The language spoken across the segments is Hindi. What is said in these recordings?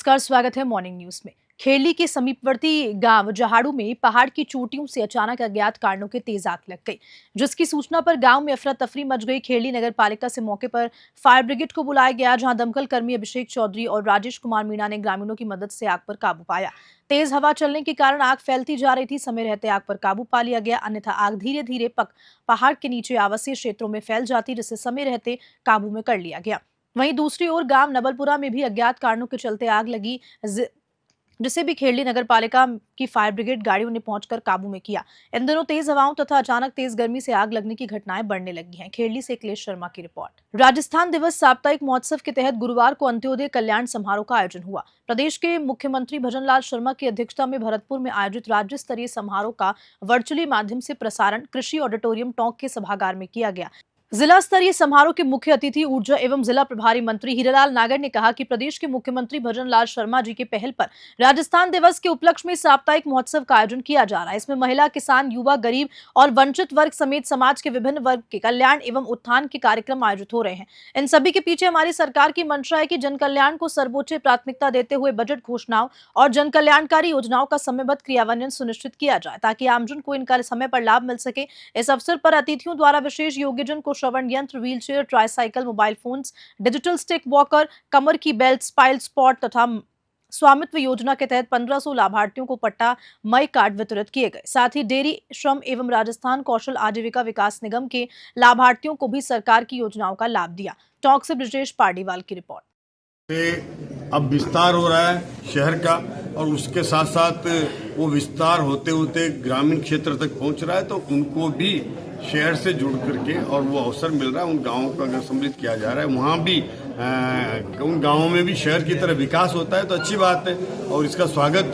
नमस्कार, स्वागत है मॉर्निंग न्यूज में। खेरली के समीपवर्ती गांव जहाड़ू में पहाड़ की चोटियों से अचानक अज्ञात कारणों के तेज आग लग गई, जिसकी सूचना पर गांव में अफरा तफरी मच गई। खेरली नगर पालिका से मौके पर फायर ब्रिगेड को बुलाया गया, जहां दमकल कर्मी अभिषेक चौधरी और राजेश कुमार मीणा ने ग्रामीणों की मदद से आग पर काबू पाया। तेज हवा चलने के कारण आग फैलती जा रही थी। समय रहते आग पर काबू पा लिया गया, अन्यथा आग धीरे धीरे पहाड़ के नीचे आवासीय क्षेत्रों में फैल जाती, जिसे समय रहते काबू में कर लिया गया। वहीं दूसरी ओर गांव नबलपुरा में भी अज्ञात कारणों के चलते आग लगी, जिसे भी खेरली नगर पालिका की फायर ब्रिगेड गाड़ियों ने पहुंचकर काबू में किया। इन दिनों तेज हवाओं तथा अचानक तेज गर्मी से आग लगने की घटनाएं बढ़ने लगी हैं। खेरली से अखिलेश शर्मा की रिपोर्ट। राजस्थान दिवस साप्ताहिक महोत्सव के तहत गुरुवार को अंत्योदय कल्याण समारोह का आयोजन हुआ। प्रदेश के मुख्यमंत्री भजनलाल शर्मा की अध्यक्षता में भरतपुर में आयोजित राज्य स्तरीय समारोह का वर्चुअली माध्यम से प्रसारण कृषि ऑडिटोरियम टोंक के सभागार में किया गया। जिला स्तरीय समारोह के मुख्य अतिथि ऊर्जा एवं जिला प्रभारी मंत्री हीरालाल नागर ने कहा कि प्रदेश के मुख्यमंत्री भजनलाल शर्मा जी के पहल पर राजस्थान दिवस के उपलक्ष्य में साप्ताहिक महोत्सव का आयोजन किया जा रहा है। इसमें महिला, किसान, युवा, गरीब और वंचित वर्ग समेत समाज के विभिन्न वर्ग के कल्याण एवं उत्थान के कार्यक्रम आयोजित हो रहे हैं। इन सभी के पीछे हमारी सरकार की मंशा है कि जन कल्याण को सर्वोच्च प्राथमिकता देते हुए बजट घोषणाओं और जन कल्याणकारी योजनाओं का समयबद्ध क्रियान्वयन सुनिश्चित किया जाए, ताकि आमजन को इनका समय पर लाभ मिल सके। इस अवसर पर अतिथियों द्वारा विशेष योग्यजन को श्रवण यंत्र, wheelchair, tricycle, mobile phones, digital stick walker, कमर की बेल्ट, स्पाइल स्पॉट तथा स्वामित्व योजना के तहत 1500 लाभार्थियों को पट्टा मई कार्ड वितरित किए गए। साथ ही डेयरी, श्रम एवं राजस्थान कौशल आजीविका विकास निगम के लाभार्थियों को भी सरकार की योजनाओं का लाभ दिया। टॉक से ब्रजेश पार्डीवाल की रिपोर्ट। अब विस्तार हो रहा है शहर का, और उसके साथ साथ वो विस्तार होते होते ग्रामीण क्षेत्र तक पहुंच रहा है, तो उनको भी शहर से जुड़ करके और वो अवसर मिल रहा है। उन गांवों का अगर सम्मिलित किया जा रहा है, वहाँ भी उन गांवों में भी शहर की तरह विकास होता है, तो अच्छी बात है। और इसका स्वागत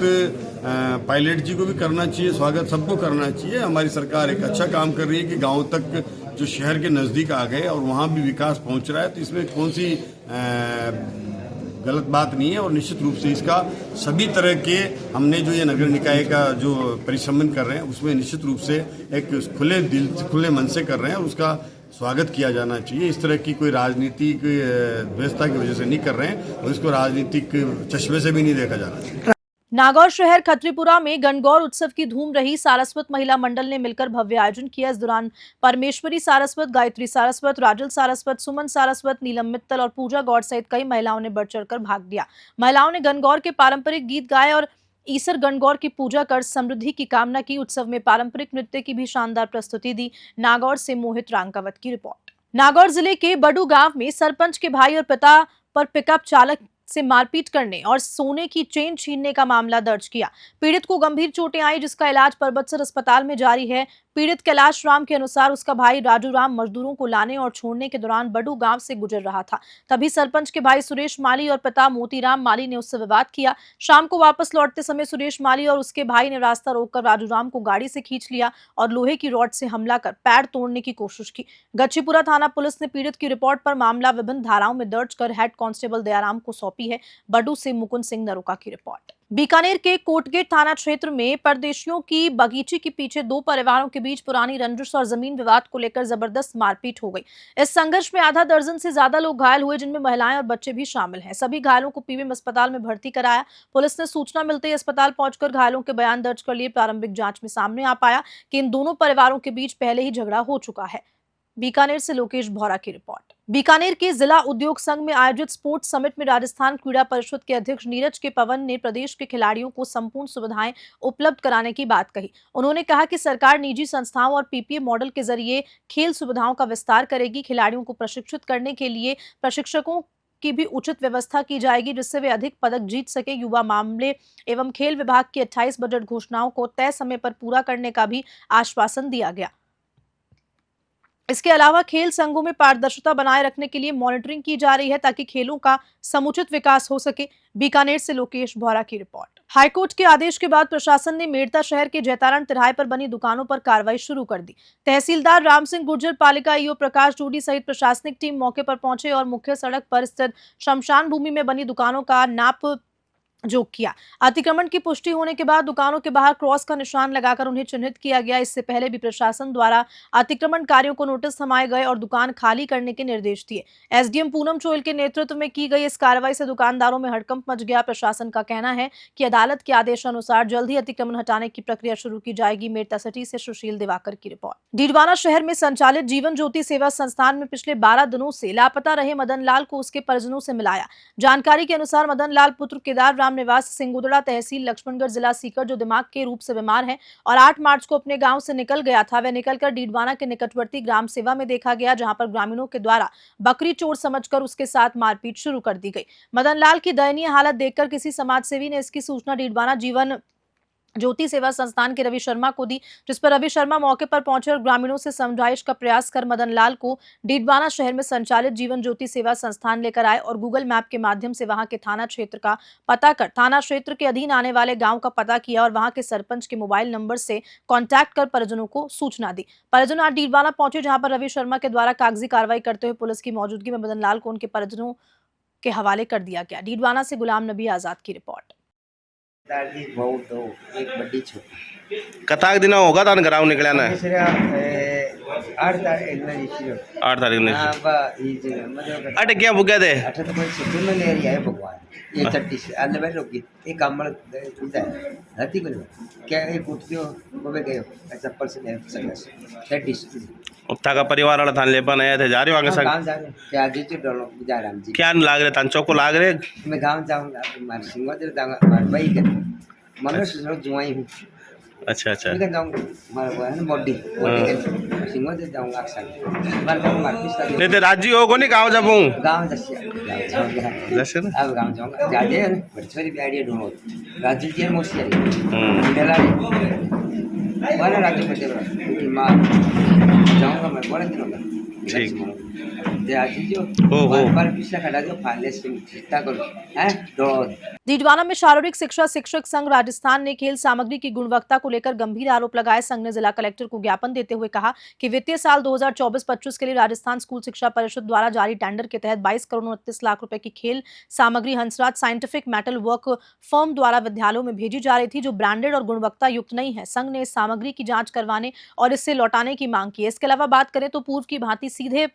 पायलट जी को भी करना चाहिए, स्वागत सबको करना चाहिए। हमारी सरकार एक अच्छा काम कर रही है कि गाँव तक जो शहर के नज़दीक आ गए और वहाँ भी विकास पहुँच रहा है, तो इसमें कौन सी गलत बात नहीं है। और निश्चित रूप से इसका सभी तरह के हमने जो ये नगर निकाय का जो परिश्रमण कर रहे हैं, उसमें निश्चित रूप से एक खुले दिल, खुले मन से कर रहे हैं, और उसका स्वागत किया जाना चाहिए। इस तरह की कोई राजनीतिक व्यवस्था की वजह से नहीं कर रहे हैं, और इसको राजनीतिक चश्मे से भी नहीं देखा जाना चाहिए। नागौर शहर खत्रीपुरा में गणगौर उत्सव की धूम रही। सारस्वत महिला मंडल ने मिलकर भव्य आयोजन किया। इस दौरान परमेश्वरी सारस्वत, गायत्री सारस्वत, राजल सारस्वत, सुमन सारस्वत, नीलम मित्तल और पूजा गौड़ सहित कई महिलाओं ने बढ़ चढ़कर भाग लिया। महिलाओं ने गणगौर के पारंपरिक गीत गाए और ईसर गणगौर की पूजा कर समृद्धि की कामना की। उत्सव में पारंपरिक नृत्य की भी शानदार प्रस्तुति दी। नागौर से मोहित रांकावत की रिपोर्ट। नागौर जिले के बडू गांव में सरपंच के भाई और पिता पर पिकअप चालक से मारपीट करने और सोने की चेन छीनने का मामला दर्ज किया। पीड़ित को गंभीर चोटें आई, जिसका इलाज परबतसर अस्पताल में जारी है। पीड़ित कैलाश राम के अनुसार उसका भाई राजू राम मजदूरों को लाने और छोड़ने के दौरान बडू गांव से गुजर रहा था। तभी सरपंच के भाई सुरेश माली और पिता मोतीराम माली ने उससे विवाद किया। शाम को वापस लौटते समय सुरेश माली और उसके भाई ने रास्ता रोककर राजू राम को गाड़ी से खींच लिया और लोहे की रॉड से हमला कर पैर तोड़ने की कोशिश की। गच्छीपुरा थाना पुलिस ने पीड़ित की रिपोर्ट पर मामला विभिन्न धाराओं में दर्ज कर हेड कांस्टेबल दयाराम को सौंपी है। बडू से मुकुंद सिंह नरोका की रिपोर्ट। बीकानेर के कोटगेट थाना क्षेत्र में परदेशियों की बगीचे के पीछे दो परिवारों के बीच पुरानी रंजिश और जमीन विवाद को लेकर जबरदस्त मारपीट हो गई। इस संघर्ष में आधा दर्जन से ज्यादा लोग घायल हुए, जिनमें महिलाएं और बच्चे भी शामिल हैं। सभी घायलों को पीवीएम अस्पताल में भर्ती कराया। पुलिस ने सूचना मिलते ही अस्पताल पहुंचकर घायलों के बयान दर्ज कर लिए। प्रारंभिक जांच में सामने आ पाया कि इन दोनों परिवारों के बीच पहले ही झगड़ा हो चुका है। बीकानेर से लोकेश भौरा की रिपोर्ट। बीकानेर के जिला उद्योग संघ में आयोजित स्पोर्ट्स समिट में राजस्थान क्रीड़ा परिषद के अध्यक्ष नीरज के पवन ने प्रदेश के खिलाड़ियों को संपूर्ण सुविधाएं उपलब्ध कराने की बात कही। उन्होंने कहा कि सरकार निजी संस्थाओं और पीपीए मॉडल के जरिए खेल सुविधाओं का विस्तार करेगी। खिलाड़ियों को प्रशिक्षित करने के लिए प्रशिक्षकों की भी उचित व्यवस्था की जाएगी, जिससे वे अधिक पदक जीत सके। युवा मामले एवं खेल विभाग की 28 बजट घोषणाओं को तय समय पर पूरा करने का भी आश्वासन दिया गया। इसके अलावा खेल संघों में पारदर्शिता बनाए रखने के लिए मॉनिटरिंग की जा रही है, ताकि खेलों का समुचित विकास हो सके। बीकानेर से लोकेश भौरा की रिपोर्ट। हाईकोर्ट के आदेश के बाद प्रशासन ने मेड़ता शहर के जैतारण तिराहे पर बनी दुकानों पर कार्रवाई शुरू कर दी। तहसीलदार राम सिंह गुर्जर, पालिका ईओ प्रकाश डूडी सहित प्रशासनिक टीम मौके पर पहुंचे और मुख्य सड़क पर स्थित शमशान भूमि में बनी दुकानों का नाप जो किया। अतिक्रमण की पुष्टि होने के बाद दुकानों के बाहर क्रॉस का निशान लगाकर उन्हें चिन्हित किया गया। इससे पहले भी प्रशासन द्वारा अतिक्रमणकारियों को नोटिस थमाए गए और दुकान खाली करने के निर्देश दिए। एसडीएम पूनम चोइल के नेतृत्व में की गई इस कार्रवाई से दुकानदारों में हड़कंप मच गया। प्रशासन का कहना है कि अदालत के आदेशानुसार जल्द ही अतिक्रमण हटाने की प्रक्रिया शुरू की जाएगी। मेरठा सिटी से सुशील दिवाकर की रिपोर्ट। डीडवाना शहर में संचालित जीवन ज्योति सेवा संस्थान में पिछले 12 दिनों से लापता रहे मदन लाल को उसके परिजनों से मिलाया। जानकारी के अनुसार मदन लाल पुत्र केदार राम निवास सिंगुदड़ा तहसील लक्ष्मणगढ़ जिला सीकर जो दिमाग के रूप से बीमार है और 8 मार्च को अपने गांव से निकल गया था। वह निकलकर डीडवाना के निकटवर्ती ग्राम सेवा में देखा गया, जहां पर ग्रामीणों के द्वारा बकरी चोर समझकर उसके साथ मारपीट शुरू कर दी गई। मदन लाल की दयनीय हालत देखकर किसी समाजसेवी ने इसकी सूचना डीडवाना जीवन ज्योति सेवा संस्थान के रवि शर्मा को दी, जिस पर रवि शर्मा मौके पर पहुंचे और ग्रामीणों से समझाइश का प्रयास कर मदन लाल को डीडवाना शहर में संचालित जीवन ज्योति सेवा संस्थान लेकर आए और गूगल मैप के माध्यम से वहां के थाना क्षेत्र का पता कर थाना क्षेत्र के अधीन आने वाले गांव का पता किया और वहां के सरपंच के मोबाइल नंबर से कॉन्टैक्ट कर परिजनों को सूचना दी। परिजन आज डीडवाना पहुंचे, जहां पर रवि शर्मा के द्वारा कागजी कार्रवाई करते हुए पुलिस की मौजूदगी में मदन लाल को उनके परिजनों के हवाले कर दिया गया। डीडवाना से गुलाम नबी आजाद की रिपोर्ट। दादी बहुत दो एक बड़ी छोटी कताक दिन होगा तान ग्राउंड निकला ना दूसरे 8 तारीख ने रिसीव 8 तारीख ने हां बा ये जो मतलब अट क्या बुगे दे अठे तो कोई सुन ले रही है भगवान ये चट्टी से अल्ले बैठ लोगी ये कमल इधर है धरती को क्या एक उठियो बोबे गयो चप्पल से ले सकस चट्टी उत्ता का परिवार वाला थान लेपन आया थे जा रहे हो आगे सक गांव जा रहे क्या जी जो डरो जा राम जी क्या लाग रहे तान चौको लाग रहे मैं गांव जाऊंगा मार सिंह दे जाऊंगा मार भाई के मनुष्य जो जुआई हूं अच्छा अच्छा मैं जाऊंगा मार वो है ना बॉडी के सिंह दे जाऊंगा अक्सर मार मार पिस्ता नहीं तो राजी हो को नहीं गाँव जब हूँ गांव जाऊंगा जैसे ना अब गांव जाऊंगा जाजे बड़ी भी आइडिया ढूंढो राज्य जी मोसी डेला वाला राज्य में देवा मां जाऊंगा मैं बड़े दिनों में ठीक बार पिछला खड़ा जो फाले से चिंता करो हैं दौड़ डीडवाना में शारीरिक शिक्षा शिक्षक संघ राजस्थान ने खेल सामग्री की गुणवत्ता को लेकर गंभीर आरोप लगाए। संघ ने जिला कलेक्टर को ज्ञापन देते हुए कहा कि वित्तीय साल 2024-25 के लिए राजस्थान स्कूल शिक्षा परिषद द्वारा जारी टेंडर के तहत 22 करोड़ 29 लाख रुपए की खेल सामग्री Hansraj scientific metal work firm द्वारा विद्यालयों में भेजी जा रही थी, जो ब्रांडेड और गुणवत्ता युक्त नहीं है। संघ ने इस सामग्री की जाँच करवाने और इससे लौटाने की मांग की है। इसके अलावा बात करें तो पूर्व की भांति सीधे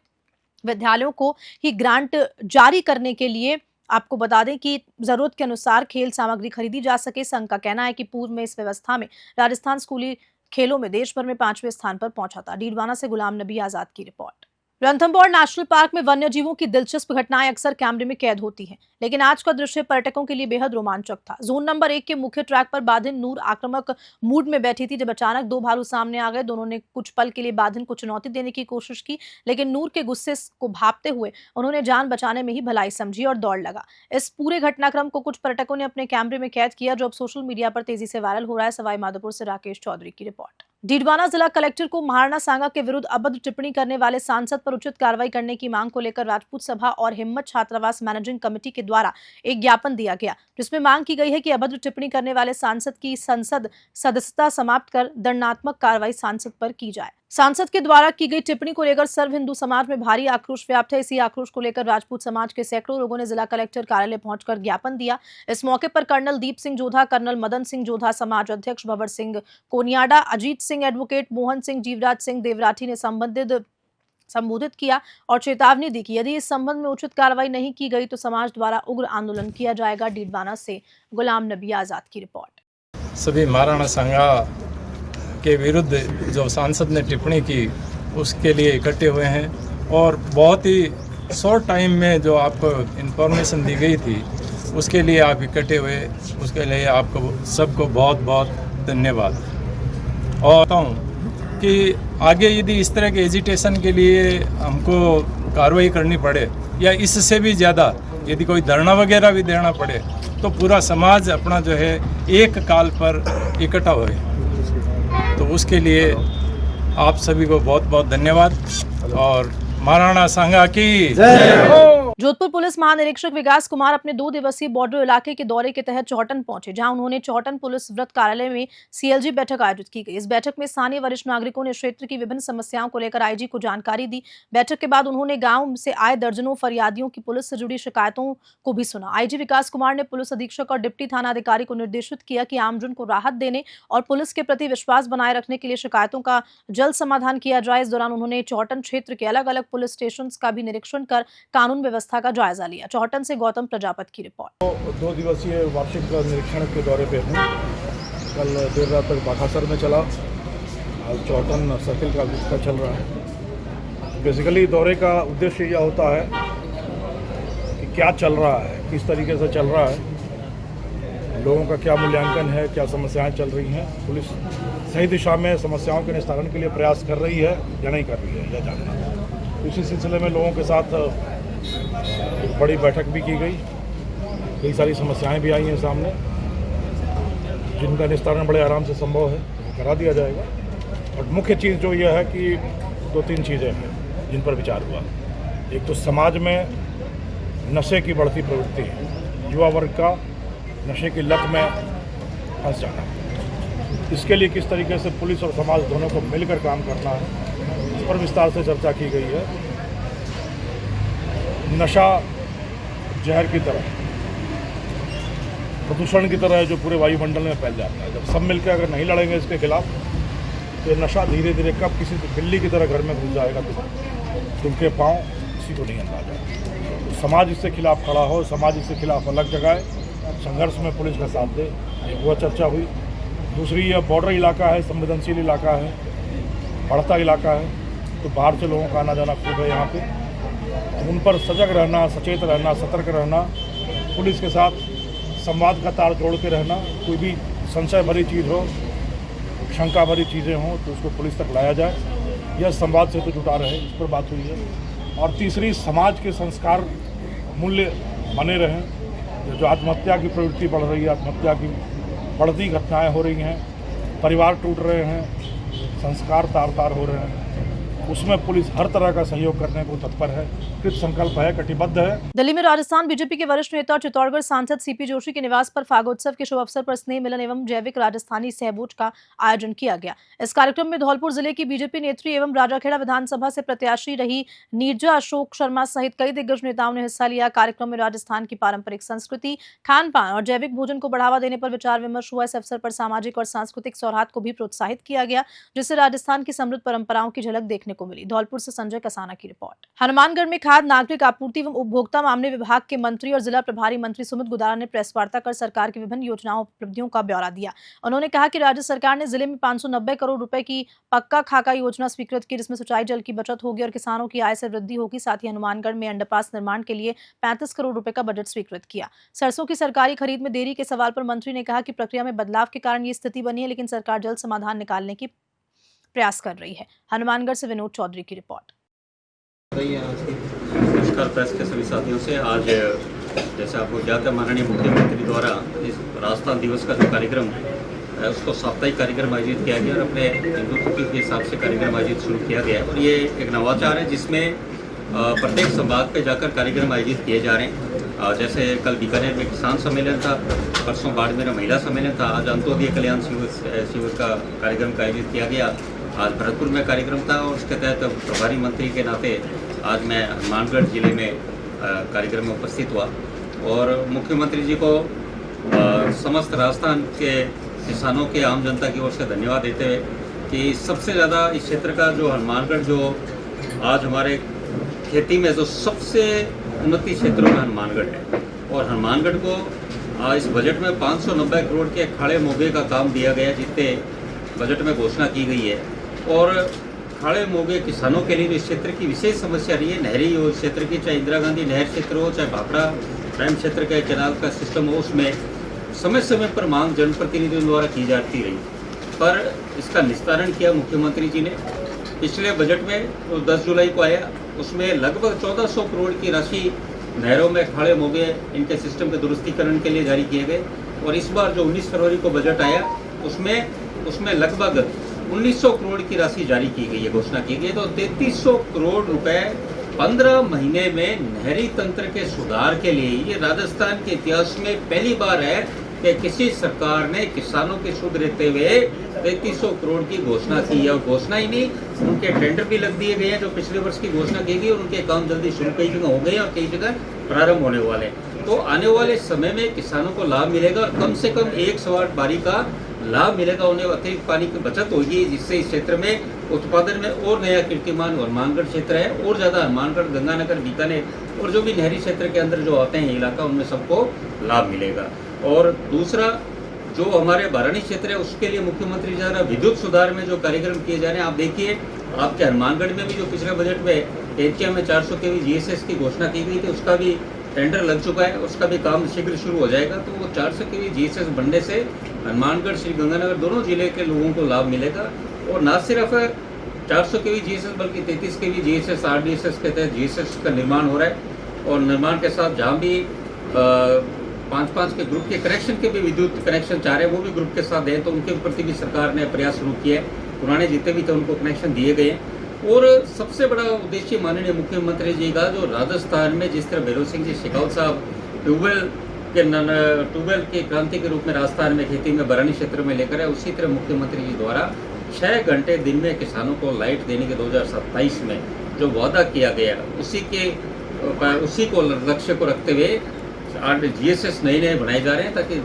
विद्यालयों को ही ग्रांट जारी करने के लिए आपको बता दें कि जरूरत के अनुसार खेल सामग्री खरीदी जा सके। संघ का कहना है कि पूर्व में इस व्यवस्था में राजस्थान स्कूली खेलों में देश भर में 5वें स्थान पर पहुंचा था। डीडवाना से गुलाम नबी आजाद की रिपोर्ट। रणथंभौर नेशनल पार्क में वन्य जीवों की दिलचस्प घटनाएं अक्सर कैमरे में कैद होती हैं, लेकिन आज का दृश्य पर्यटकों के लिए बेहद रोमांचक था। जोन नंबर 1 के मुख्य ट्रैक पर बाधिन नूर आक्रामक मूड में बैठी थी, जब अचानक 2 भालू सामने आ गए। दोनों ने कुछ पल के लिए बाधिन को चुनौती देने की कोशिश की, लेकिन नूर के गुस्से को भांपते हुए उन्होंने जान बचाने में ही भलाई समझी और दौड़ लगा। इस पूरे घटनाक्रम को कुछ पर्यटकों ने अपने कैमरे में कैद किया, जो अब सोशल मीडिया पर तेजी से वायरल हो रहा है। सवाई माधोपुर से राकेश चौधरी की रिपोर्ट। डीडवाना जिला कलेक्टर को महाराणा सांगा के विरुद्ध अभद्र टिप्पणी करने वाले सांसद पर उचित कार्रवाई करने की मांग को लेकर राजपूत सभा और हिम्मत छात्रावास मैनेजिंग कमेटी के द्वारा एक ज्ञापन दिया गया, जिसमें मांग की गई है कि अभद्र टिप्पणी करने वाले सांसद की संसद सदस्यता समाप्त कर दंडात्मक कार्रवाई सांसद पर की जाए। सांसद के द्वारा की गई टिप्पणी को लेकर सर्व हिंदू समाज में भारी आक्रोश व्याप्त है। इसी आक्रोश को लेकर राजपूत समाज के सैकड़ों लोगों ने जिला कलेक्टर कार्यालय पहुंचकर ज्ञापन दिया। इस मौके पर कर्नल दीप सिंह जोधा, कर्नल मदन सिंह जोधा, समाज अध्यक्ष भंवर सिंह कोनियाडा, अजीत सिंह, एडवोकेट मोहन सिंह, जीवराज सिंह देवराठी ने संबोधित किया और चेतावनी दी कि यदि इस संबंध में उचित कार्रवाई नहीं की गई तो समाज द्वारा उग्र आंदोलन किया जाएगा। डीडवाना से गुलाम नबी आजाद की रिपोर्ट। सभी महाराणा सांगा के विरुद्ध जो सांसद ने टिप्पणी की उसके लिए इकट्ठे हुए हैं और बहुत ही शॉर्ट टाइम में जो आपको इन्फॉर्मेशन दी गई थी उसके लिए आप इकट्ठे हुए, उसके लिए आपको सबको बहुत बहुत धन्यवाद। और बताता हूँ कि आगे यदि इस तरह के एजिटेशन के लिए हमको कार्रवाई करनी पड़े या इससे भी ज़्यादा यदि कोई धरना वगैरह भी देना पड़े तो पूरा समाज अपना जो है एक काल पर इकट्ठा होए, तो उसके लिए आप सभी को बहुत बहुत धन्यवाद और महाराणा सांगा की जय हो। जोधपुर पुलिस महानिरीक्षक विकास कुमार अपने 2 दिवसीय बॉर्डर इलाके के दौरे के तहत चौहटन पहुंचे, जहां उन्होंने चौहटन पुलिस वृत्त कार्यालय में सीएलजी बैठक आयोजित की गई। इस बैठक में स्थानीय वरिष्ठ नागरिकों ने क्षेत्र की विभिन्न समस्याओं को लेकर आईजी को जानकारी दी। बैठक के बाद उन्होंने गांव से आए दर्जनों फरियादियों की पुलिस से जुड़ी शिकायतों को भी सुना। आईजी विकास कुमार ने पुलिस अधीक्षक और डिप्टी थाना अधिकारी को निर्देशित किया कि आमजन को राहत देने और पुलिस के प्रति विश्वास बनाए रखने के लिए शिकायतों का जल्द समाधान किया जाए। इस दौरान उन्होंने चौहटन क्षेत्र के अलग अलग पुलिस स्टेशन का भी निरीक्षण कर कानून व्यवस्था का जायजा लिया। चौहटन से गौतम प्रजापत की रिपोर्ट। 2 दिवसीय वार्षिक निरीक्षण के दौरे पे हूँ। कल देर रात तक बाखासर में चला, आज चौहटन सर्किल का चल रहा है। बेसिकली दौरे का उद्देश्य यह होता है कि क्या चल रहा है, किस तरीके से चल रहा है, लोगों का क्या मूल्यांकन है, क्या समस्याएं चल रही हैं, पुलिस सही दिशा में समस्याओं के निस्तारण के लिए प्रयास कर रही है या नहीं कर रही है, यह जानना। इसी सिलसिले में लोगों के साथ एक बड़ी बैठक भी की गई। कई सारी समस्याएं भी आई हैं सामने, जिनका निस्तारण बड़े आराम से संभव है, वो करा दिया जाएगा। और मुख्य चीज़ जो यह है कि 2-3 चीज़ें हैं जिन पर विचार हुआ। एक तो समाज में नशे की बढ़ती प्रवृत्ति है, युवा वर्ग का नशे की लत में फंस जाना। इसके लिए किस तरीके से पुलिस और समाज दोनों को मिलकर काम करना है, इस पर विस्तार से चर्चा की गई है। नशा जहर की तरह, प्रदूषण की तरह जो पूरे वायुमंडल में फैल जाता है। जब सब मिलकर अगर नहीं लड़ेंगे इसके खिलाफ, तो नशा धीरे धीरे कब किसी बिल्ली की तरह घर में घुस जाएगा तुमके पाँव, किसी को नहीं अंदाजा। तो समाज इसके खिलाफ खड़ा हो, समाज इसके खिलाफ अलग जगाए, संघर्ष में पुलिस का साथ दे, एक वो चर्चा हुई। दूसरी, यह बॉर्डर इलाका है, संवेदनशील इलाका है, बढ़ता इलाका है, तो बाहर से लोगों का आना जाना खूब है यहाँ पे। उन पर सजग रहना, सचेत रहना, सतर्क रहना, पुलिस के साथ संवाद का तार जोड़ के रहना। कोई भी संशय भरी चीज़ हो, शंका भरी चीज़ें हों, तो उसको पुलिस तक लाया जाए, यह संवाद से तो जुटा रहे, इस पर बात हुई है। और तीसरी, समाज के संस्कार मूल्य बने रहें। जो आत्महत्या की प्रवृत्ति बढ़ रही है, आत्महत्या की बढ़ती घटनाएँ हो रही हैं, परिवार टूट रहे हैं, संस्कार तार तार हो रहे हैं, उसमें पुलिस हर तरह का सहयोग करने को तत्पर है, कृत संकल्प है, कटिबद्ध है। दिल्ली में राजस्थान बीजेपी के वरिष्ठ नेता और चित्तौड़गढ़ सांसद सीपी जोशी के निवास पर फागोत्सव के शुभ अवसर पर स्नेह मिलन एवं जैविक राजस्थानी सहभोज का आयोजन किया गया। इस कार्यक्रम में धौलपुर जिले की बीजेपी नेत्री एवं राजाखेड़ा विधानसभा से प्रत्याशी रही नीरजा अशोक शर्मा सहित कई दिग्गज नेताओं ने हिस्सा लिया। कार्यक्रम में राजस्थान की पारंपरिक संस्कृति, खान पान और जैविक भोजन को बढ़ावा देने पर विचार विमर्श हुआ। इस अवसर पर सामाजिक और सांस्कृतिक सौहार्द को भी प्रोत्साहित किया गया, जिससे राजस्थान की समृद्ध परंपराओं की झलक देखने को मिली। धौलपुर से संजय कसाना की रिपोर्ट। हनुमानगढ़ में खाद्य नागरिक आपूर्ति एवं उपभोक्ता मामले विभाग के मंत्री और जिला प्रभारी मंत्री सुमित गुदारा ने प्रेस वार्ता कर सरकार की विभिन्न योजनाओं उपलब्धियों का ब्यौरा दिया। उन्होंने कहा कि राज्य सरकार ने जिले में 590 करोड़ रुपए की पक्का खाका योजना स्वीकृत की, जिसमें सिंचाई जल की बचत होगी और किसानों की आय से वृद्धि होगी। साथ ही हनुमानगढ़ में अंडरपास निर्माण के लिए 35 करोड़ रुपए का बजट स्वीकृत किया। सरसों की सरकारी खरीद में देरी के सवाल पर मंत्री ने कहा कि प्रक्रिया में बदलाव के कारण ये स्थिति बनी है, लेकिन सरकार जल्द समाधान निकालने की प्रयास कर रही है। हनुमानगढ़ से विनोद चौधरी की रिपोर्ट। नमस्कार प्रेस के सभी साथियों से। आज जैसे आपको ज्ञात है, माननीय मुख्यमंत्री द्वारा इस राजस्थान दिवस का जो कार्यक्रम है उसको साप्ताहिक कार्यक्रम आयोजित किया गया और अपने हिंदुत्व के हिसाब से कार्यक्रम आयोजित शुरू किया गया है। और ये एक नवाचार है जिसमें प्रत्येक संभाग पे जाकर कार्यक्रम आयोजित किए जा रहे हैं। जैसे कल बीकानेर में किसान सम्मेलन था, परसों बाड़मेर में महिला सम्मेलन था, आज अंत्योदय कल्याण शिविर का कार्यक्रम का आयोजित किया गया। आज भरतपुर में कार्यक्रम था और उसके तहत प्रभारी मंत्री के नाते आज मैं हनुमानगढ़ जिले में कार्यक्रम में उपस्थित हुआ और मुख्यमंत्री जी को समस्त राजस्थान के किसानों के आम जनता की ओर से धन्यवाद देते हुए कि सबसे ज़्यादा इस क्षेत्र का जो हनुमानगढ़, जो आज हमारे खेती में जो सबसे उन्नति क्षेत्रों में हनुमानगढ़ है और हनुमानगढ़ को इस बजट में 590 करोड़ के खाड़े मोगे का काम दिया गया, जितने बजट में घोषणा की गई है। और खाड़े मोगे किसानों के लिए इस क्षेत्र की विशेष समस्या रही है। नहरी क्षेत्र की, चाहे इंदिरा गांधी नहर क्षेत्र हो, चाहे भाखड़ा डैम क्षेत्र का कैनाल का सिस्टम हो, उसमें समय समय पर मांग जनप्रतिनिधियों द्वारा की जाती रही, पर इसका निस्तारण किया मुख्यमंत्री जी ने। पिछले बजट में जो 10 जुलाई को आया उसमें लगभग 1400 करोड़ की राशि नहरों में खाड़े मोगे इनके सिस्टम के दुरुस्तीकरण के लिए जारी किए गए और इस बार जो 19 फरवरी को बजट आया उसमें लगभग 1900 करोड़ की राशि जारी की गई है, घोषणा की गई। तो 3300 करोड़ रुपए 15 महीने में नहरी तंत्र के सुधार के लिए ये राजस्थान के इतिहास में पहली बार है कि किसी सरकार ने किसानों के शुद्ध रहते हुए 3300 करोड़ की घोषणा की है। और घोषणा ही नहीं, उनके टेंडर भी लग दिए गए हैं जो पिछले वर्ष की घोषणा की गई, और उनके काम जल्दी शुरू कई जगह हो गए हैं और कई जगह प्रारंभ होने वाले हैं। तो आने वाले समय में किसानों को लाभ मिलेगा और कम से कम 108 बारी का लाभ मिलेगा। उन्हें अतिरिक्त पानी की बचत होगी, जिससे इस क्षेत्र में उत्पादन में और नया कीर्तिमान हनुमानगढ़ क्षेत्र है और ज़्यादा हनुमानगढ़, गंगानगर, बीकानेर और जो भी नहरी क्षेत्र के अंदर जो आते हैं इलाका, उनमें सबको लाभ मिलेगा। और दूसरा जो हमारे बारानी क्षेत्र है उसके लिए मुख्यमंत्री जा रहा विद्युत सुधार में जो कार्यक्रम किए जा रहे हैं, आप देखिए आपके हनुमानगढ़ में भी जो पिछले बजट में एशिया में 400 kV GSS की घोषणा की गई थी, उसका भी टेंडर लग चुका है, उसका भी काम शीघ्र शुरू हो जाएगा। तो वो 400 kV GSS बनने से हनुमानगढ़, श्री गंगानगर दोनों जिले के लोगों को लाभ मिलेगा। और न सिर्फ 400 kV GSS बल्कि 33 kV GSS RDSS के तहत GSS का निर्माण हो रहा है। और निर्माण के साथ जहाँ भी 5-5 के ग्रुप के कनेक्शन के भी विद्युत कनेक्शन चाह रहे हैं, वो भी ग्रुप के साथ दें, तो उनके प्रति भी सरकार ने प्रयास शुरू किया है। पुराने जितने भी थे उनको कनेक्शन दिए गए हैं। और सबसे बड़ा उद्देश्य माननीय मुख्यमंत्री जी का, जो राजस्थान में जिस तरह भैरव सिंह जी शेखावत साहब ट्यूबवेल के क्रांति के रूप में राजस्थान में खेती में बरानी क्षेत्र में लेकर आए, उसी तरह मुख्यमंत्री जी द्वारा 6 घंटे दिन में किसानों को लाइट देने के 2027 में जो वादा किया गया, उसी को लक्ष्य को रखते हुए GSS नए बनाए जा रहे हैं, ताकि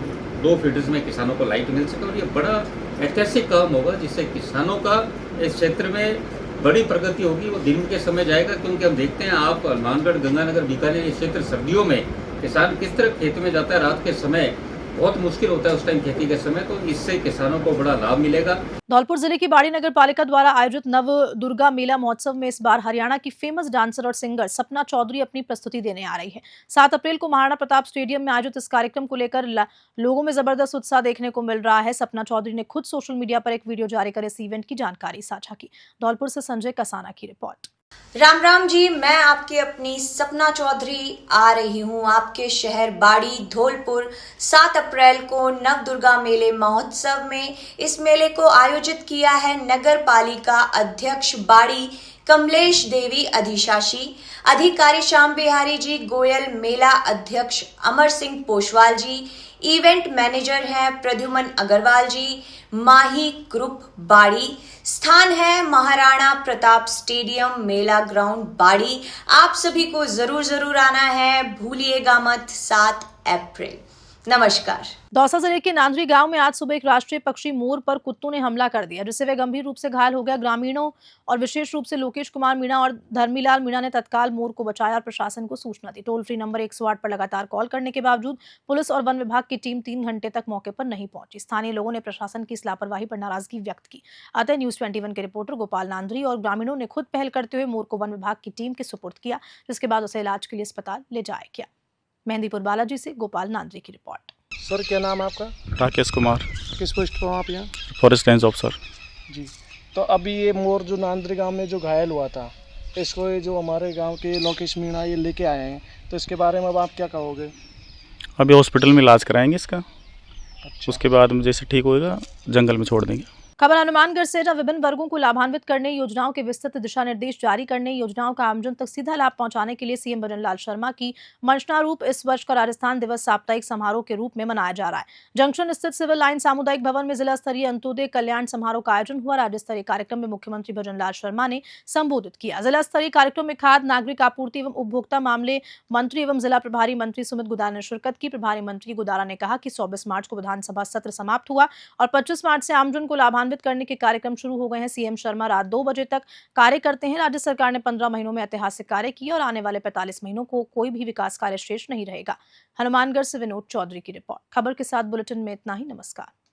2 फीडर्स में किसानों को लाइट मिल सके। और ये बड़ा ऐतिहासिक काम होगा, जिससे किसानों का इस क्षेत्र में बड़ी प्रगति होगी। वो दिन के समय जाएगा, क्योंकि हम देखते हैं आप हनुमानगढ़, गंगानगर, बीकानेर ये क्षेत्र सर्दियों में किसान किस तरह खेत में जाता है, रात के समय बहुत मुश्किल होता है उस टाइम खेती के समय, तो इससे किसानों को बड़ा लाभ मिलेगा। धौलपुर जिले की बाड़ी नगर पालिका द्वारा आयोजित नव दुर्गा मेला महोत्सव में इस बार हरियाणा की फेमस डांसर और सिंगर सपना चौधरी अपनी प्रस्तुति देने आ रही है। 7 अप्रैल को महाराणा प्रताप स्टेडियम में आयोजित इस कार्यक्रम को लेकर लोगों में जबरदस्त उत्साह देखने को मिल रहा है। सपना चौधरी ने खुद सोशल मीडिया पर एक वीडियो जारी कर इस इवेंट की जानकारी साझा की। धौलपुर से संजय कसाना की रिपोर्ट। राम राम जी, मैं आपकी अपनी सपना चौधरी आ रही हूँ आपके शहर बाड़ी धौलपुर 7 अप्रैल को नव दुर्गा मेले महोत्सव में। इस मेले को आयोजित किया है नगर पालिका अध्यक्ष बाड़ी कमलेश देवी अधिशासी, अधिकारी श्याम बिहारी जी गोयल, मेला अध्यक्ष अमर सिंह पोशवाल जी, इवेंट मैनेजर हैं प्रद्युमन अग्रवाल जी, माही ग्रुप बाड़ी। स्थान है महाराणा प्रताप स्टेडियम, मेला ग्राउंड बाड़ी। आप सभी को जरूर आना है, भूलिएगा मत। 7 अप्रैल। नमस्कार। दौसा जिले के नांदरी गांव में आज सुबह एक राष्ट्रीय पक्षी मोर पर कुत्तों ने हमला कर दिया, जिससे वे गंभीर रूप से घायल हो गया। ग्रामीणों और विशेष रूप से लोकेश कुमार मीणा और धर्मीलाल मीणा ने तत्काल मोर को बचाया और प्रशासन को सूचना दी। टोल फ्री नंबर 108 पर लगातार कॉल करने के बावजूद पुलिस और वन विभाग की टीम 3 घंटे तक मौके पर नहीं पहुंची। स्थानीय लोगों ने प्रशासन की इस लापरवाही पर नाराजगी व्यक्त की। अतः न्यूज 21 के रिपोर्टर गोपाल नांदरी और ग्रामीणों ने खुद पहल करते हुए मोर को वन विभाग की टीम के सुपुर्द किया, जिसके बाद उसे इलाज के लिए अस्पताल ले जाया गया। मेहंदीपुर बालाजी से गोपाल नांदरी की रिपोर्ट। सर क्या नाम है आपका? राकेश कुमार, किस पोस्ट पर हो आप यहाँ? फॉरेस्ट रेंज ऑफिसर जी। तो अभी ये मोर जो नांदरी गांव में जो घायल हुआ था, इसको ये जो हमारे गांव के लोकेश मीणा ये लेके आए हैं, तो इसके बारे में अब आप क्या कहोगे? अभी हॉस्पिटल में इलाज कराएंगे इसका। अच्छा। उसके बाद जैसे ठीक होएगा जंगल में छोड़ देंगे। खबर हनुमानगढ़ से, जहां विभिन्न वर्गों को लाभान्वित करने, योजनाओं के विस्तृत दिशा निर्देश जारी करने, योजनाओं का आमजन तक सीधा लाभ पहुंचाने के लिए सीएम भजनलाल शर्मा की मंशना रूप इस वर्ष का राजस्थान दिवस साप्ताहिक समारोह के रूप में मनाया जा रहा है। जंक्शन स्थित सिविल लाइन सामुदायिक भवन में जिला स्तरीय अंत्योदय कल्याण समारोह का आयोजन हुआ। राज्य स्तरीय कार्यक्रम में मुख्यमंत्री भजनलाल शर्मा ने संबोधित किया। जिला स्तरीय कार्यक्रम में खाद्य नागरिक आपूर्ति एवं उपभोक्ता मामले मंत्री एवं जिला प्रभारी मंत्री सुमित गुदारा ने शिरकत की। प्रभारी मंत्री गुदारा ने कहा कि 24 मार्च को विधानसभा सत्र समाप्त हुआ और 25 मार्च से आमजन को लाभान्वित करने के कार्यक्रम शुरू हो गए हैं। सीएम शर्मा रात 2 बजे तक कार्य करते हैं। राज्य सरकार ने 15 महीनों में ऐतिहासिक कार्य किए और आने वाले 45 महीनों को कोई भी विकास कार्य शेष नहीं रहेगा। हनुमानगढ़ से विनोद चौधरी की रिपोर्ट। खबर के साथ बुलेटिन में इतना ही। नमस्कार।